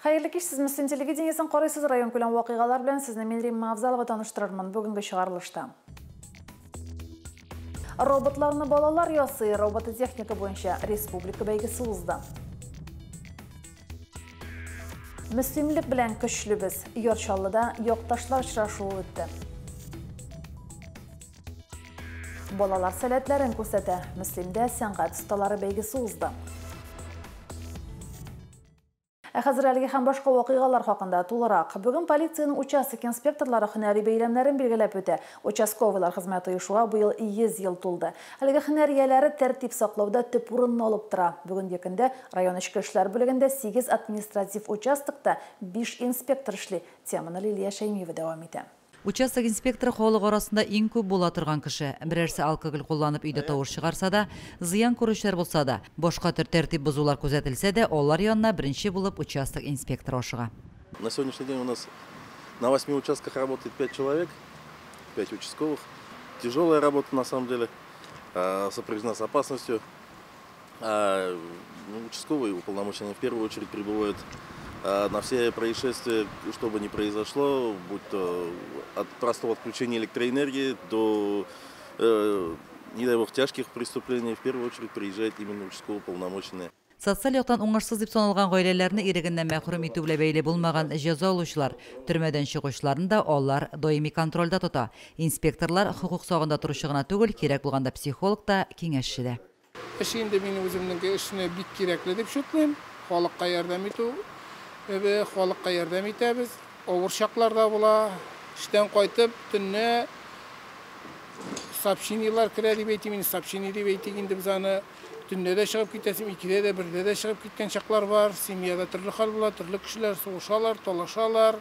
Hayırlı kеш, siz Müslüm телевидениесін qoraysiz. Район көлем вақиғалар білән сезне мен Римма Авзалова таныштырырмын бүгінгі шығарылышта. Роботларны балалар ясый, робототехника бойынша республика бәйгесі узды. Müslümлек белән көчлебез. Йорчаллыда якташлар очрашуы үтте. Балалар сәләтләрен күрсәтә. Müslümдә сәнгать осталары бәйгесе узды. Хәзер әлеге һәм башка вакыйгалар хакында тулырак. Бүген полициянең участок инспекторлары һөнәри бәйрәмнәрен билгеләп үтә. Участковыйлар хезмәте оешуга быел 100 ел тулды. Әлеге һөнәрияләре тәртип саклауда төп урынны алып тора. Бүген якында район эчке эшләр бүлегендә 8 административ участокта 5 инспектор эшли. Теманы Лилия Шәймиева дәвам итә. Участок инспекторы халык арасында иң күп була торган кеше. Берәрсе алкоголь кулланып өйдә тавыш чыгарса да, зыян күрүчеләр булса да, башка төр тәртип бозулар күзәтелсә дә, алар янына беренче булып участок инспекторы ашыга. На сегодняшний день у нас на 8 участках работает 5 человек, 5 участковых. Тяжелая работа на самом деле, сопряжена с опасностью. Участковые уполномоченные в первую очередь прибывают на все происшествия, что бы ни произошло, будь то от простого отключения электроэнергии до, не дай бог, тяжких преступлений, в первую очередь приезжает именно участковый уполномоченный. Социаль яктан уңышсыз дип саналган гаиләләрне ирегеннән мәхрүм итү белән бәйле булмаган җәза алучылар, төрмәдән чыгышларын да алар даими контрольдә тота. Инспекторлар хукук сагында торучы гына түгел, кирәк булганда психолог та, киңәшче дә. Инде мин үземнең эшне бик кирәкле дип шутлыйм. Халыкка ярдәм итү, халыкка ярдәм итәбез. Авыр чакларда була, эштән кайтып, төнне сообщениелар керә дип әйтим, сообщение дип әйтик инде без аны төнне дә чыгып китәсем, 2дә дә 1дә дә чыгып киткән чаклар бар. Семьяда төрле хәл була, төрле кешеләр сугышалар, талашалар.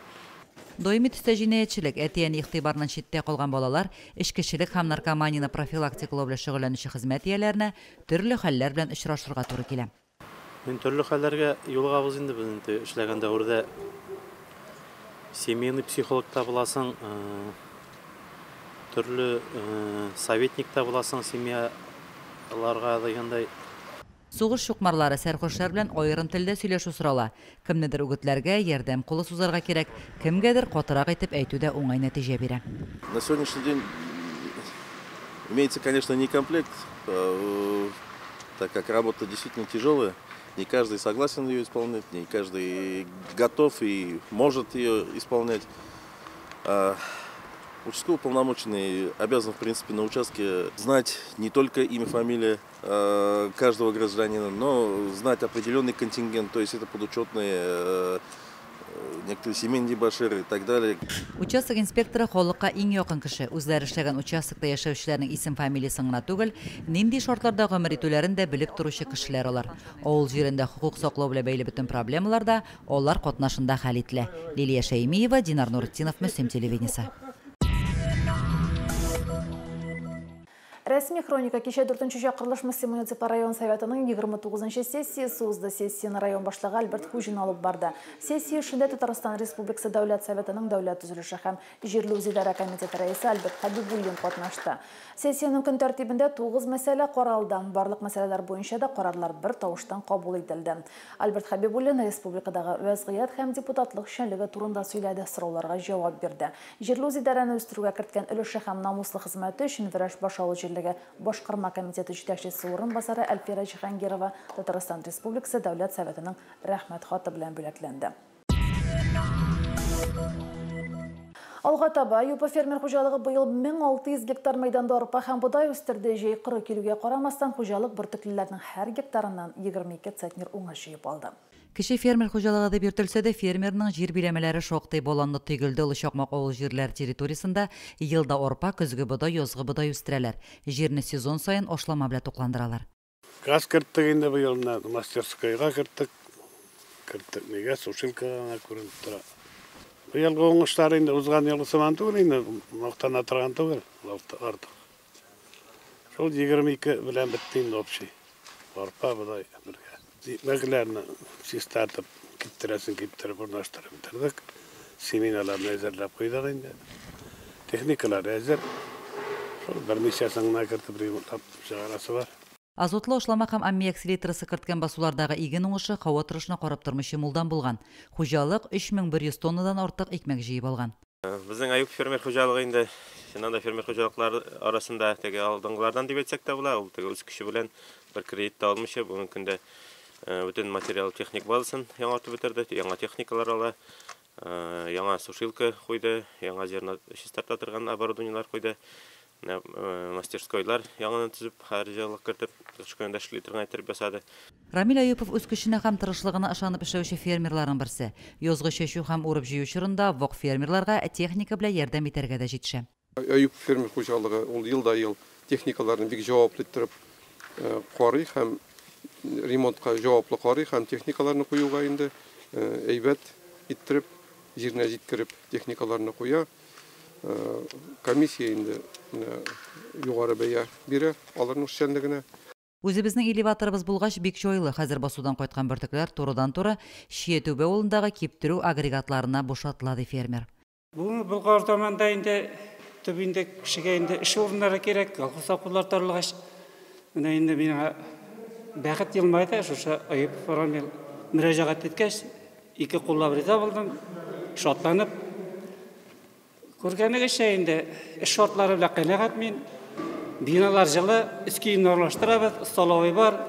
Даими төстә җинаятьчелек, әтияне игътибардан читтә калган балалар, эчкечелек һәм наркоманияны профилактикалау белән шөгыльләнүче хезмәт ияләренә төрле хәлләр белән очрашырга туры килә. Мен төрле хәлләргә юлыгабыз инде без эшләгән дәврдә семейный психологта буласың, төрле советникта буласың семьяларга дигәндәй. Сугыш чукмарлары сәрхүшләр белән аерым телдә сөйләшү сорала. Кемнедер үгетләргә ярдәм кулы сузарга кирәк, кемгәдер катырак итеп әйтүдә уңай нәтиҗә бирә. На сегодняшний день имеется, конечно, не комплект, так как работа действительно тяжелая. Не каждый согласен ее исполнять, не каждый готов и может ее исполнять. Участковый уполномоченный обязан, в принципе, на участке знать не только имя, фамилия каждого гражданина, но знать определенный контингент, то есть это подучетные, некоторые семейные дебоширы и так далее. Участок инспекторы халыкка иң якын кеше. Үзләре эшләгән участокта яшәүчеләрнең исем фамилиясын гына түгел, нинди шартларда гомер итүләрен дә белеп торучы кешеләр алар. Авыл җирендә хукук саклау белән бәйле бөтен проблемаларда алар катнашында хәл ителә. Лилия Шәймиева, Динар Нуретдинов, Müslüm телевидениесе. Рәсми хроника кичә 4-нче чакырылыш Müslüm муниципаль район советының 29-нчы сессиясе узды. Сессияны район башлыгы Альберт Хужин алып барды. Сессия эшендә Татарстан Республикасы Дәүләт Советының Дәүләт төзелеше һәм җирле үзидарә комитеты рәисе Альберт Хәбибуллин катнашты. Сессияның көн тәртибендә 9 мәсьәлә каралды. Барлык мәсьәләләр буенча да карарлар бер тавыштан кабул ителде. Альберт Хәбибуллин республикадагы вәзгыять һәм депутатлык эшчәнлеге турында сөйләде, сорауларга җавап бирде. Җирле үзидарәне үстерүгә керткән өлеше һәм намуслы хезмәте өчен вираж башлау Башкарма комитеты җитәкчесе урынбасары Әлфира Җиһангирова Татарстан Республикасы Дәүләт Советының рәхмәт хаты белән бүләкләнде. Алга таба ЮП фермер хуҗалыгы быел 1600 гектар мәйданда арпа һәм будай үстерде. Җәй-коры килүгә карамастан хуҗалык бөртеклеләрнең һәр гектарыннан 22 центнер уңыш җыеп алды. Кеше фермер хуҗалыгы дип йөртелсә дә, фермерның җир биләмәләре шактый боланны тыйгылды. Олы Чакмак авыл җирләр территориясында елда арпа, көзге будай, язгы будай үстерәләр. Җирне сезон саен ашлама белән тукландыралар. Газ керттек инде быел мастерскойга керттек. Нигә сушилкага күренеп тора. Быелгы уңышлар инде узган елгы сыман түгел, инде мактана торган түгел, артык. Шул 22 белән бетте инде общий. Арпа будай бергә. Мәгъләрне систатып киттерәсен киттереп урнаштырып бетердек. Семиналарны әзерләп куйдык инде. Техникалар әзер. Шул бер ничә саңна кертеп ремонтлап чыгарасы бар. Азотлы ошлама һәм аммиак селитрасы керткен басулардагы иген уңышы һава торышына карап тормышы мулдан булган. Хуҗалык 3100 тоннадан артык икмәк җыеп алган. Безнең Аюп фермер хуҗалыгы инде шунда фермер хуҗалыклары арасында теге алдынгылардан дип әйтсәк тә була. Ул теге үз көче белән бер кредит та алмыйча бүген көндә бүтән материал техник базасын яңартып бетерде. Яңа техникалар ала, яңа сушилка куйды, яңа җирне чистартып торган оборудованиелар куйды. Мастерскойлар яңадан төзеп, харҗалык кертеп, шушында эшләтергә әйтеп ясады. Рамил Аюпов үз көченә һәм тырышлыгына ышанып эшләүче фермерларның берсе. Язгы чәчү һәм урып җыю чорында вак фермерларга техника белән ярдәм итәргә дә җитешә. Аюп фермер хуҗалыгы ул елда-ел техникаларны бик җаваплы иттереп карый һәм ремонтка җаваплы карый һәм техникаларны куюга инде әйбәт иттереп, җиренә җиткереп техникаларны куя. Комиссия инде югары бәя бирә аларның эшчәнлегенә. Үзебезнең элеваторыбыз булгач бик җайлы. Хәзер басудан кайткан бөртекләр турыдан-туры Шиетүбә авылындагы киптерү агрегатларына бушатыла ди фермер. Бу Болгар заманда инде төбендә кешегә инде эш урыннары кирәк, колхозлар таралгач. Менә инде миңа бәхет елмайды, шушы Аюп Рамил мөрәҗәгать иткәч, ике куллап риза булдым, шатланып. Күргәнегезчә инде эш шартлары белән канәгать мин. Биналар җылы, искиемне аралаштырабыз, столовый бар.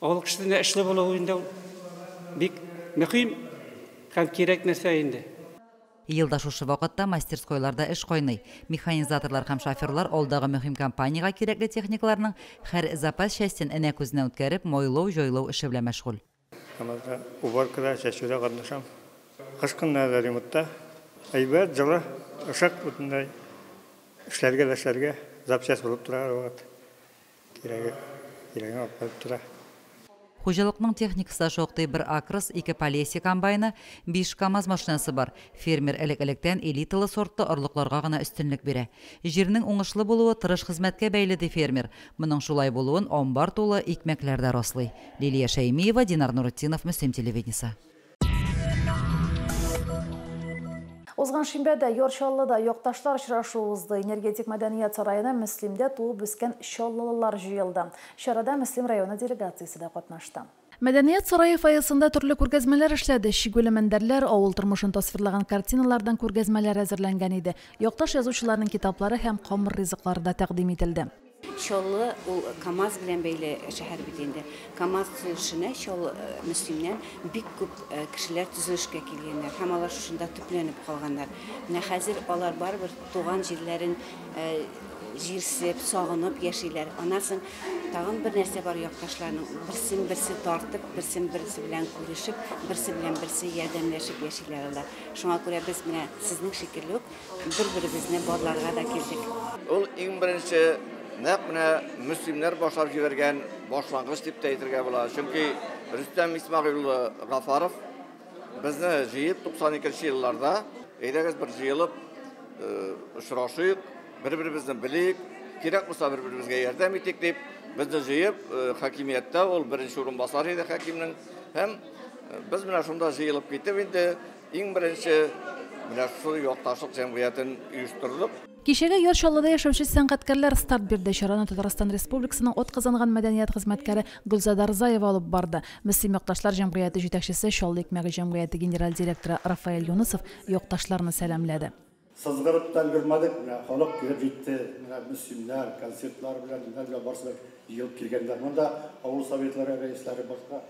Авыл кешесенә эшле булуы инде бик мөһим һәм кирәк нәрсә инде. Елда шушы вакытта мастерскойларда эш кайный. Механизаторлар һәм шоферлар алдагы мөһим компанияга кирәкле техникаларның һәр запас частен энә күзенә үткәреп, мойлау, җайлау эше белән мәшгуль. Хамада убаркада чәчүдә катнашам. Кыш көннәрендә ремонтта әйбәт җылы ышык бүтәнләй эшләргә запчасть булып тора вакыт. Кирәге алып тора. Хуҗалыкның техникасы шактый бер Акрос, 2 Полесье комбайны, 5 КАМАЗ машинасы бар. Фермер элек-электән элиталы сортлы орлыкларга гына өстенлек бирә. Җирнең уңышлы булуы тырыш хезмәткә бәйле ди фермер. Моның шулай булуын амбар тулы икмәкләрдә раслый. Лилия Шәймиева, Динар Нурутдинов, Мөслим телевидениесе. Озган шимбәдә Йорчаллыда якташлар очрашуы узды. Энергетик мәдәният сараена Мөслимдә туып үскән чаллылар җыелды. Чарада Мөслим районы делегациясе дә катнашты. Мәдәният сарае фойесында төрле күргәзмәләр эшләде. Шигүле мәндәрләр, авыл тормышын тасвирлаган картиналардан күргәзмәләр әзерләнгән иде. Якташ язучыларның китаплары һәм камыр ризыклары да тәкъдим ителде. Шоллы ул КАМАЗ белән бәйле шәһәр бит инде. КАМАЗ төзелешенә Шоллы Мөслимнән бик күп кешеләр төзелешкә килгәннәр һәм алар шунда төпләнеп калганнар. Менә хәзер алар барыбер туган җирләрен җирсеп, сагынып яшиләр. Аннан соң тагын бер нәрсә бар якташларның. Берсе тартып, берсе белән күрешеп, берсе белән берсе ярдәмләшеп яшиләр алар. Шуңа күрә без менә сезнең шикелле бер-беребезне барларга да килдек. Ул иң беренче нәкъ менә мөслимнәр башлап җибәргән башлангыч дип әйтергә була. Чөнки Рөстәм Исмәгыйль Гафаров безне җыеп 92 елларда әйдәгез бер җыелып очрашыйк, бер-беребезне белик, кирәк булса бер-беребезгә ярдәм итик дип безне җыеп хакимияттә ул беренче урынбасар иде хакимнең һәм без менә шунда җыелып китеп инде иң беренче менә шул якташлык җәмгыятен оештырдык. Кичәгә Йорчаллыда яшәүче сәнгатькәрләр старт бирде. Чараны Татарстан Республикасының атказанган мәдәният хезмәткәре Гөлзада Рзаева алып барды. Мөслим якташлар җәмгыяте җитәкчесе, Шаллы икмәге җәмгыяте генераль директоры Рафаэль Юнусов якташларны сәламләде. Сызгырып та өлгермәдек, халык килеп җитте, мөслимнәр, концертлар белән барсы ел килгәннәр. Монда авыл советлары рәисләре башка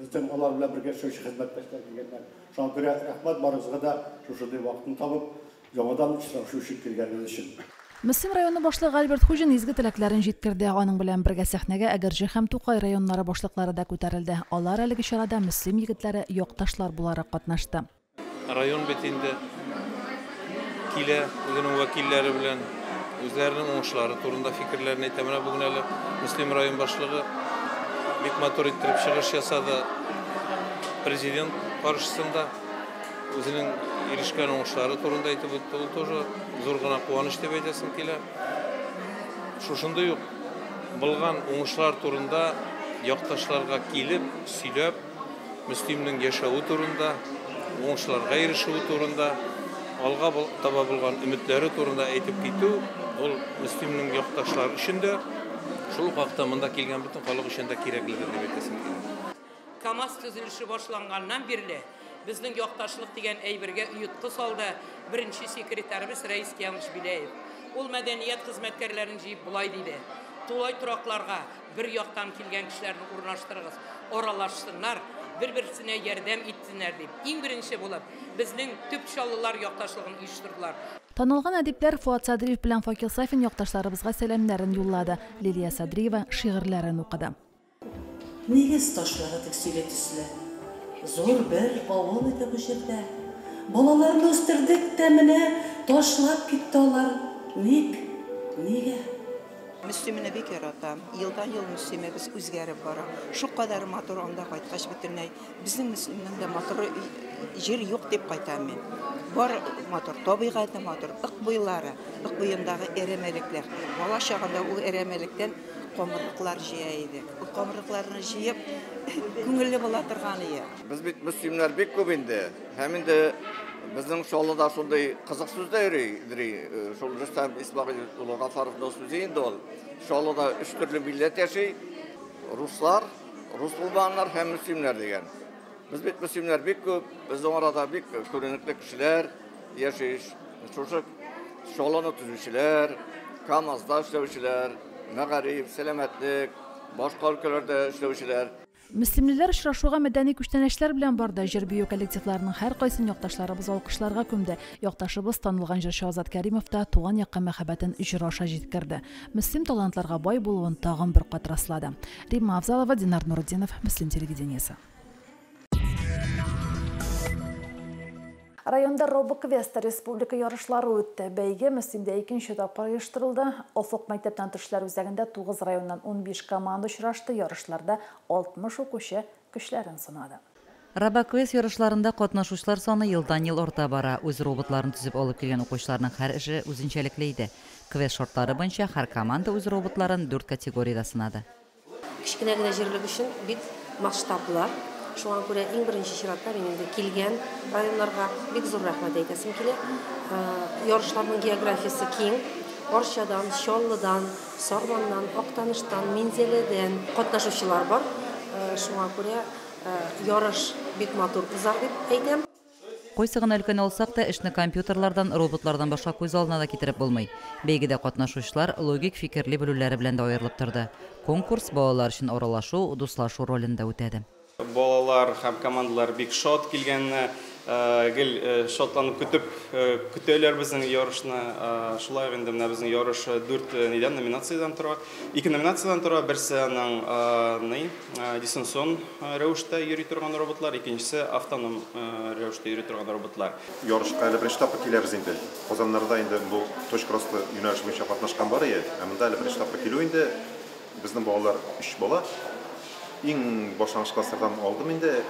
безнең алар белән бергә шушы хезмәттәшләр килгәннәр. Шуңа күрә рәхмәт барыгызга да шушы вакытны табып яңадан очрашу килгәнегез өчен. Мөслим районы башлыгы Альберт Хуҗин изге теләкләрен җиткерде. Аның белән бергә сәхнәгә Әгәрҗе һәм Тукай районнары башлыклары да күтәрелде. Алар әлеге чарада мөслим егетләре якташлар буларак катнашты. Район бит инде килә, үзенең вәкилләре белән үзләренең уңышлары турында фикерләрен әйтә. Менә бүген әле Мөслим район башлыгы бик матур итеп чыгыш ясады. Президент каршысында үзенең ирешкән уңышлары турында әйтеп үтте. Ул тоже зур гына куаныч дип әйтәсем килә. Шушындай ук булган уңышлар турында якташларга килеп, сөйләп, мөслимнең яшәүе турында, уңышларга ирешүе турында, алга таба булган өметләре турында әйтеп китү, ул мөслимнең якташлары өчен дә, Шул вакытта монда килгән бөтен халык өчен дә кирәкледер дип әйтәсем килә. КАМАЗ төзелеше башланганнан бирле безнең якташлык дигән әйбергә оятка салды беренче секретарыбыз Рәис Киямыш Биләев. Ул мәдәният хезмәткәрләрен җыеп булай диде. Тулай торакларга бер яктан килгән кешеләрне урнаштырыгыз, аралашсыннар, бер-берсенә ярдәм итсеннәр дип. Иң беренче булып безнең төп чаллылар якташлыгын оештырдылар. Танылган әдипләр Фуат Садриев белән Факил Сафин якташларыбызга сәламнәрен юллады. Лилия Садриева шигырьләрен укыды. Нигез ташлары тик сөйләтүсле. Зур бер авыл иде бу җирдә. Балаларны үстердек тә менә ташлап китте алар. Нигә? Мөслимне бик яратам. Елдан-ел мөслимебез үзгәреп бара. Шу кадәр матур анда кайткач бөтенләй безнең мөслимнең дә матур җир юк дип кайтам мин. Бар матур табигате матур, ык буйлары, ык буендагы эремәлекләр. Бала чагында ул эремәлектән камырлыклар җыя иде. Ул камырлыкларны җыеп күңелле була торган иде. Без бит мөслимнәр бик күп инде. Һәм инде безнең шаллыда шундый кызык сүзләр йөри. Шул Рөстәм Исмәгыйль улы Гафаровның сүзе инде ул. Шаллыда 3 төрле милләт яши. Руслар, рус булганнар һәм мөслимнәр дигән. Biz bit müslimler bik köp, bizden arada bik körünükli kişiler yaşayış. Şolunu tüzüşüler, Kamaz'da işlevişiler, Мәгариф, сәламәтлек, башка өлкәләрдә эшләүчеләр. Мөслимлеләр очрашуга мәдәни күчтәнәчләр белән барды. Җыр-бию коллективларының һәр кайсын якташларыбыз алкышларга күмде. Якташыбыз танылган җырчы Азат Кәримов та туган якка мәхәббәтен җыр аша җиткерде. Мөслим талантларга бай булуын тагын бер кат раслады. Римма Авзалова, Динар Нуруддинов, Мөслим телевидениесе. Районда Робоквеста республика ярышлары үтте. Бәйге Мөслимдә 2нче тапкыр оештырылды. Офык мәктәптән төшләр үзәгендә 9 районнан 15 команда очрашты. Ярышларда 60 укучы көчләрен сынады. Робоквест ярышларында катнашучылар саны елдан-ел арта бара. Үз роботларын төзеп алып килгән укучыларның һәр эше үзенчәлекле иде. Квест шартлары буенча һәр команда үз роботларын 4 категориядә сынады. Кичкенә генә җирлек өчен бик масштаблы. Шуңа күрә иң беренче чиратта инде килгән районнарга бик зур рәхмәт әйтәсем килә. Ярышларның географиясы киң. Арчадан, Чаллыдан, Сарманнан, Актаныштан, Минзәледән катнашучылар бар. Шуңа күрә ярыш бик матур узар дип әйтәм. Койсыгын өлкән алсак та эшне компьютерлардан, роботлардан башка күз алдына да китереп булмый. Бәйгедә катнашучылар логик фикерле белүләре белән дә аерылып торды. Конкурс балалар өчен аралашу, дуслашу ролендә үтәде. Балалар һәм командалар бик шат килгән, гел шатланып көтәләр безнең ярышны. Шулай инде менә безнең ярыш 4 номинациядән тора. 2 номинациядән тора. Берсе аның дистанцион рәвештә йөри торган роботлар, икенчесе автоном рәвештә йөри торган роботлар. Ярышка әле беренче тапкыр киләбез инде. Казаннарда инде бу точкрослы юнәлеш буенча катнашкан бар иде. Монда әле беренче тапкыр килү инде. Безнең балалар 3 бала. Иң башлангыч класслардан алдым инде.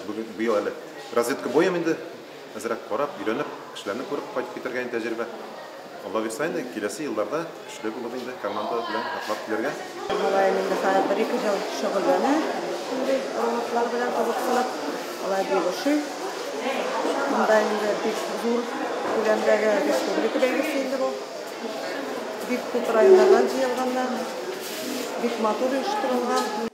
Бу ел әле разведка боем инде. Әзрәк карап, өйрәнеп, кешеләрне күреп кайтып китергән тәҗрибә. Алла бирсә инде, киләсе елларда көчле булып инде команда белән атлап килергә. Алай инде хәзер 1-2 ел шөгыльләнә. Инде роботлар белән кызыксынып, алай бирүче. Монда инде бик зур күләмдәге республика бәйгесе инде бу. Бик күп районнардан җыелганнар. Бик матур оештырылган.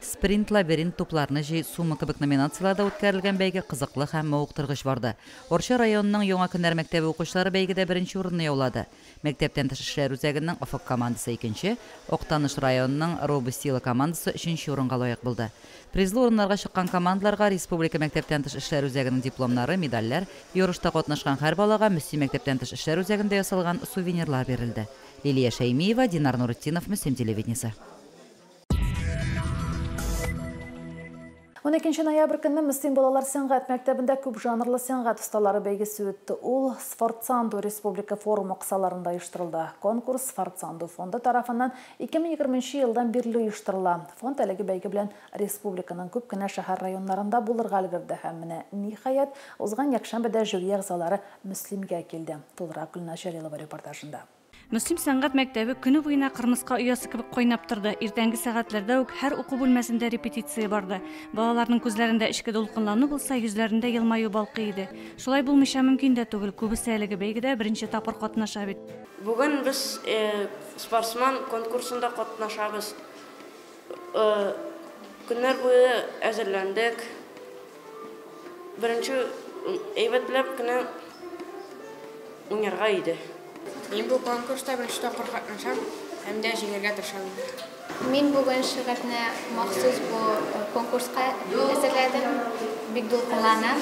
Спринт, лабиринт тупларны җый, сума кебек номинацияларда үткәрелгән бәйге кызыклы һәм мавыктыргыч барды. Орча районының Яңа көннәр мәктәбе укучылары бәйгедә беренче урынны яулады. Мәктәптән тыш эшләр үзәгенең Офык командасы 2нче, Актаныш районының Робостила командасы 3нче урынга лаек булды. Призлы урыннарга чыккан командаларга республика мәктәптән тыш эшләр үзәгенең дипломнары, медальләр, ярышта катнашкан һәр балага Мөслим мәктәптән тыш эшләр үзәгендә ясалган сувенирлар бирелде. Лилия Шәймиева, Динар Нуруддинов, Мөслим телевидениесе. 12 ноябрь көнне Мөслим балалар сәнгать мәктәбендә күп жанрлы сәнгать осталары бәйгесе үтте. Ул Сфорцанду республика форумы кысаларында оештырылды. Конкурс Сфорцанду фонды тарафыннан 2020 елдан бирле оештырыла. Фонд әлеге бәйге белән республиканың күп кенә шәһәр районнарында булырга өлгерде һәм менә ниһаять узган якшәмбедә жюри әгъзалары Мөслимгә килде. Тулырак Гөлназ Җәлилова репортажында. Müslим сәнгать мәктәбе көне буена кырмыска оясы кебек кайнап торды. Иртәнге сәгатьләрдә үк һәр уку бүлмәсендә репетиция барды. Балаларның күзләрендә эчке дулкынлану булса, йөзләрендә елмаю балкый иде. Шулай булмыйча мөмкин дә түгел. Күбесе әлеге бәйгедә беренче тапкыр катнаша бит. Бүген без спортсмен конкурсында катнашабыз. Көннәр буе әзерләндек. Беренче әйбәтләп кенә уйнарга иде. Мин бу конкурста беренче тапкыр катнашам, һәм дә җиңәргә тырышам. Мин бүген шигырьне махсус бу конкурска әзерләдем. Бик дулкынланам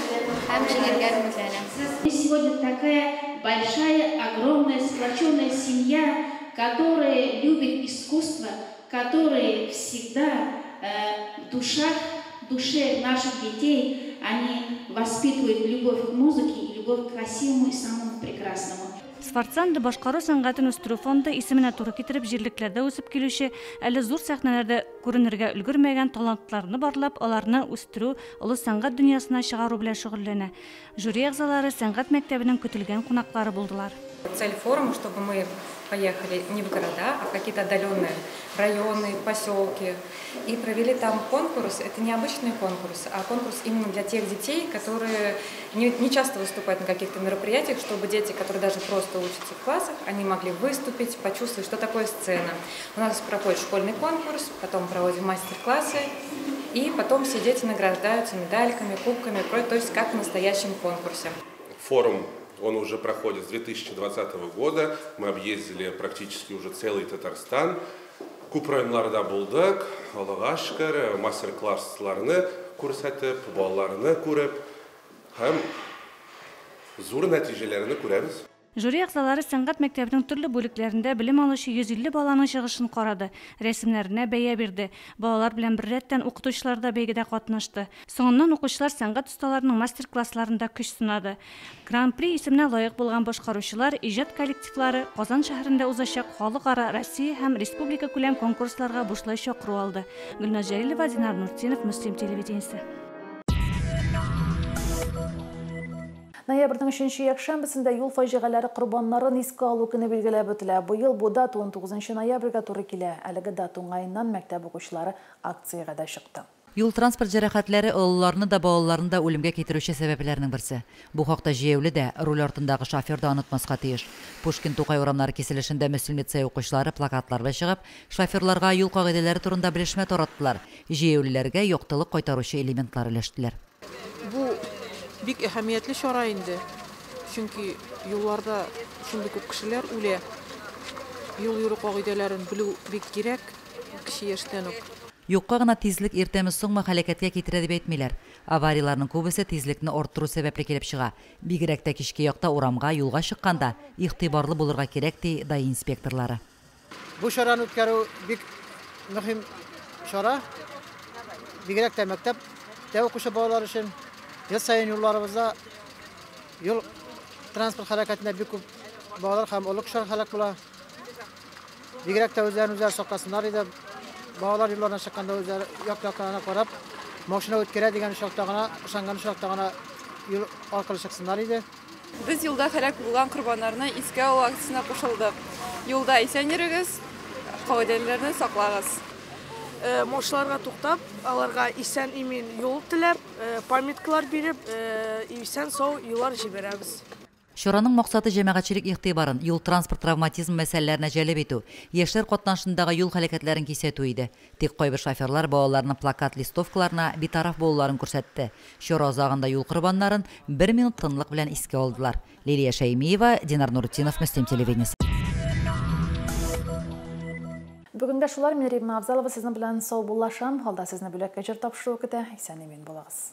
һәм җиңәргә өметләнәм. Сегодня такая большая, огромная, сплоченная семья, которая любит искусство, которая всегда в душе наших детей, они воспитывают любовь к музыке и любовь к красивому и самому прекрасному. Спортсанды башкару сәнгатен үстерү фонды исеменә туры китереп җирлекләрдә үсеп килүче, әле зур сәхнәләрдә күренергә өлгермәгән талантларны барлап, аларны үстерү, олы сәнгать дөньясына чыгару белән шөгыльләнә. Жюри әгъзалары сәнгать мәктәбенең көтелгән кунаклары булдылар. Цель форума, чтобы мы поехали не в города, а в какие-то отдаленные районы, поселки и провели там конкурс. Это не обычный конкурс, а конкурс именно для тех детей, которые не часто выступают на каких-то мероприятиях, чтобы дети, которые даже просто учатся в классах, они могли выступить, почувствовать, что такое сцена. У нас проходит школьный конкурс, потом проводим мастер-классы, и потом все дети награждаются медальками, кубками, то есть как в настоящем конкурсе. Форум он уже проходит с 2020 года. Мы объездили практически уже целый Татарстан. Күп районларда булдык, алга шикәр, мастер-классларны күрсәтеп, балаларны күреп, һәм зур нәтиҗәләрне күрәбез. Жюри әгъзалары сәнгать мәктәбенең төрле бүлекләрендә белем алучы 150 баланың чыгышын карады, рәсемнәренә бәя бирде. Балалар белән бер рәттән укытучылар да бәйгедә катнашты. Соңыннан укучылар сәнгать осталарының мастер-классларында көч сынады. Гран-при исеменә лаек булган башкаручылар, иҗат коллективлары Казан шәһәрендә узачак халыкара, Россия һәм республика күләм конкурсларга бушлай чакыру алды. Гөлназ Җәлилова, Динар Нуртдинов, Мөслим телевидениесе. Ноябрьнең 3-нче якшәмбесендә юл фаҗигаләре корбаннарын искә алу көне билгеләп үтелә. Быел бу дата 19 ноябрьгә туры килә. Әлеге дата уңаеннан мәктәп укучылары акциягә да чыкты. Юл транспорт җәрәхәтләре олыларны да балаларны да үлемгә китерүче сәбәпләрнең берсе. Бу хакта җәяүле дә, руль артындагы шофер да онытмаска тиеш. Пушкин Тукай урамнары киселешендә Мөслим лицей укучылары плакатларга чыгып, шоферларга юл кагыйдәләре турында белешмә тараттылар. Җәяүлеләргә яктылык кайтаручы элементлар өләштеләр. Бу бик әһәмиятле чара инде. Чөнки юлларда шундый күп кешеләр үлә. Юл йөрү кагыйдәләрен белү бик кирәк кеше яшьтән үк. Юкка гына тизлек иртәме соңмы хәлакәткә китерә дип әйтмиләр. Аварияларның күбесе тизлекне арттыру сәбәпле килеп чыга. Бигрәк тә кичке якта урамга, юлга чыкканда игътибарлы булырга кирәк ди дай инспекторлары. Бу чараны үткәрү бик мөһим чара. Бигрәк тә мәктәп укучы балалар өчен ел сайын юлларыбызда юл транспорт хәрәкәтендә бик күп балалар һәм олы кешеләр һәлак була. Бигрәк тә үзләрен сакласыннар иде. Балалар юлларына чыкканда үзләре як-якларына карап, машина үткәрә дигән шартта гына, ышанган шартта гына юл аркылы чыксыннар иде. Без юлда һәлак булган корбаннарны искә алу акциясенә кушылдык. Юлда исән йөрегез, кагыйдәләрне саклагыз. Машиналарга туктап, аларга исән имин юл теләп, памяткалар биреп, исән сау юллар җибәрәбез. Чараның максаты җәмәгатьчелек игътибарын юл транспорт травматизм мәсьәләләренә җәлеп итү, яшьләр катнашындагы юл хәрәкәтләрен кисәтү иде. Тик кайбер шоферлар балаларның плакат листовкаларына битараф булуларын күрсәтте. Чара азагында юл корбаннарын 1 минут тынлык белән искә алдылар. Лилия Шәймиева, Динар Нуртдинов, Мөслим телевидениесе. Бүгенге шулар, мен Рибна Абзалова сезнең белән сау булашам. Алда сезне бүләккә җыр тапшыру көтә. Исән-имин булыгыз.